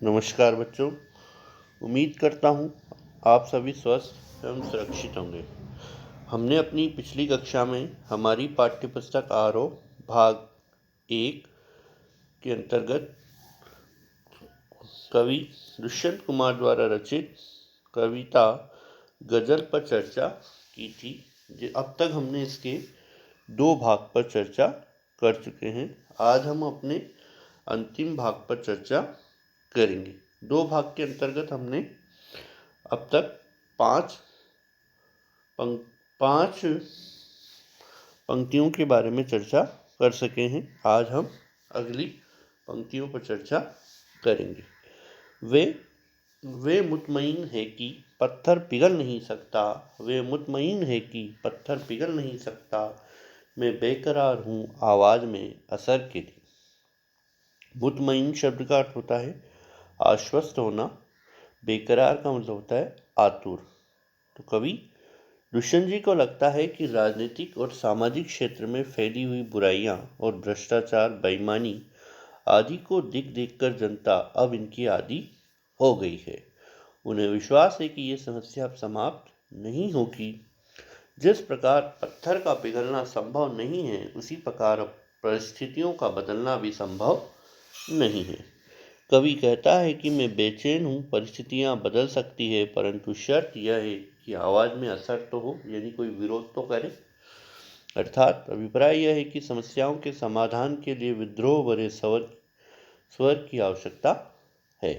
नमस्कार बच्चों, उम्मीद करता हूँ आप सभी स्वस्थ एवं सुरक्षित होंगे। हमने अपनी पिछली कक्षा में हमारी पाठ्यपुस्तक आरोह भाग 1 के अंतर्गत कवि दुष्यंत कुमार द्वारा रचित कविता गज़ल पर चर्चा की थी। अब तक हमने इसके 2 भाग पर चर्चा कर चुके हैं। आज हम अपने अंतिम भाग पर चर्चा करेंगे। 2 भाग के अंतर्गत हमने अब तक 5 पंक्तियों के बारे में चर्चा कर सके हैं। आज हम अगली पंक्तियों पर चर्चा करेंगे। वे मुतमईन है कि पत्थर पिघल नहीं सकता, वे मुतमईन है कि पत्थर पिघल नहीं सकता, मैं बेकरार हूँ आवाज़ में असर के लिए। मुतमईन शब्द का अर्थ होता है आश्वस्त होना, बेकरार का मतलब होता है आतुर। तो कवि दुष्यंत जी को लगता है कि राजनीतिक और सामाजिक क्षेत्र में फैली हुई बुराइयां और भ्रष्टाचार, बेईमानी आदि को देख जनता अब इनकी आदी हो गई है। उन्हें विश्वास है कि ये समस्या अब समाप्त नहीं होगी। जिस प्रकार पत्थर का पिघलना संभव नहीं है, उसी प्रकार परिस्थितियों का बदलना भी संभव नहीं है। कवि कहता है कि मैं बेचैन हूँ, परिस्थितियाँ बदल सकती है, परंतु शर्त यह है कि आवाज़ में असर तो हो, यानी कोई विरोध तो करे। अर्थात अभिप्राय यह है कि समस्याओं के समाधान के लिए विद्रोह भरे स्वर की आवश्यकता है।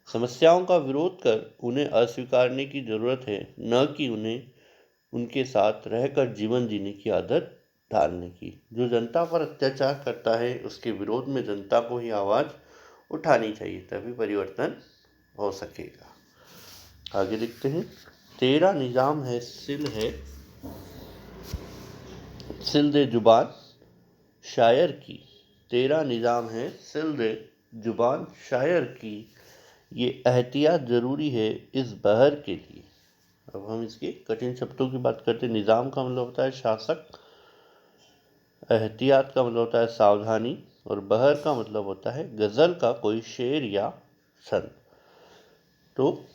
समस्याओं का विरोध कर उन्हें अस्वीकारने की जरूरत है, न कि उन्हें उनके साथ रहकर जीवन जीने की आदत डालने की। जो जनता पर अत्याचार करता है, उसके विरोध में जनता को ही आवाज़ उठानी चाहिए, तभी परिवर्तन हो सकेगा। आगे देखते हैं। तेरा निजाम है सिल दे जुबान शायर की, तेरा निजाम है सिल दे जुबान शायर की, ये एहतियात जरूरी है इस बहर के लिए। अब हम इसके कठिन शब्दों की बात करते हैं। निजाम का मतलब होता है शासक, एहतियात का मतलब होता है सावधानी, और बहर का मतलब होता है गजल का कोई शेर या संत। तो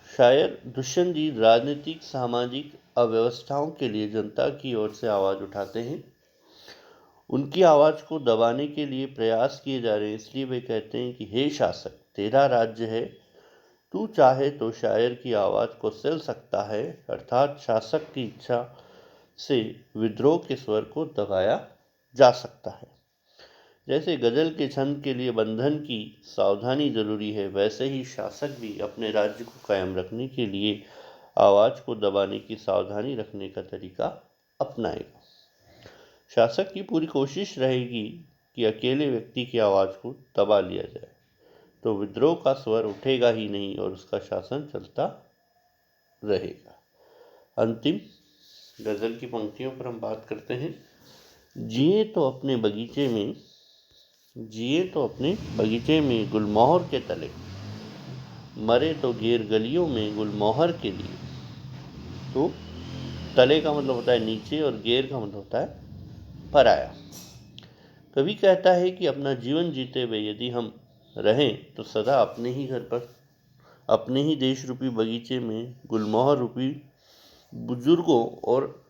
शायर दुष्यंत जी राजनीतिक सामाजिक अव्यवस्थाओं के लिए जनता की ओर से आवाज़ उठाते हैं। उनकी आवाज़ को दबाने के लिए प्रयास किए जा रहे हैं, इसलिए वे कहते हैं कि हे शासक, तेरा राज्य है, तू चाहे तो शायर की आवाज़ को सिल सकता है। अर्थात शासक की इच्छा से विद्रोह के स्वर को दबाया जा सकता है। जैसे गजल के छंद के लिए बंधन की सावधानी जरूरी है, वैसे ही शासक भी अपने राज्य को कायम रखने के लिए आवाज़ को दबाने की सावधानी रखने का तरीका अपनाएगा। शासक की पूरी कोशिश रहेगी कि अकेले व्यक्ति की आवाज़ को दबा लिया जाए, तो विद्रोह का स्वर उठेगा ही नहीं और उसका शासन चलता रहेगा। अंतिम गजल की पंक्तियों पर हम बात करते हैं। जिए तो अपने बगीचे में गुलमोहर के तले, मरे तो घेर गलियों में गुलमोहर के लिए। तो तले का मतलब होता है नीचे और घेर का मतलब होता है पराया। कवि कहता है कि अपना जीवन जीते हुए यदि हम रहें तो सदा अपने ही घर पर, अपने ही देश रूपी बगीचे में गुलमोहर रूपी बुजुर्गों और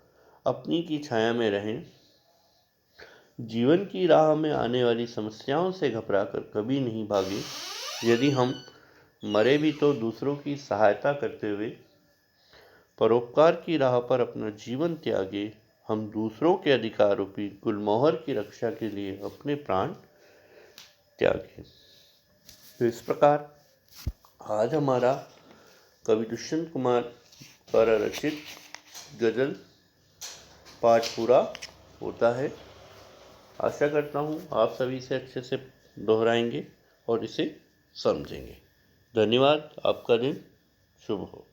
अपनी की छाया में रहें। जीवन की राह में आने वाली समस्याओं से घबराकर कभी नहीं भागे। यदि हम मरे भी तो दूसरों की सहायता करते हुए परोपकार की राह पर अपना जीवन त्यागे। हम दूसरों के अधिकार रूपी गुलमोहर की रक्षा के लिए अपने प्राण त्यागे। तो इस प्रकार आज हमारा कवि दुष्यंत कुमार द्वारा रचित गजल पाठ पूरा होता है। आशा करता हूँ आप सभी इसे अच्छे से दोहराएंगे और इसे समझेंगे। धन्यवाद। आपका दिन शुभ हो।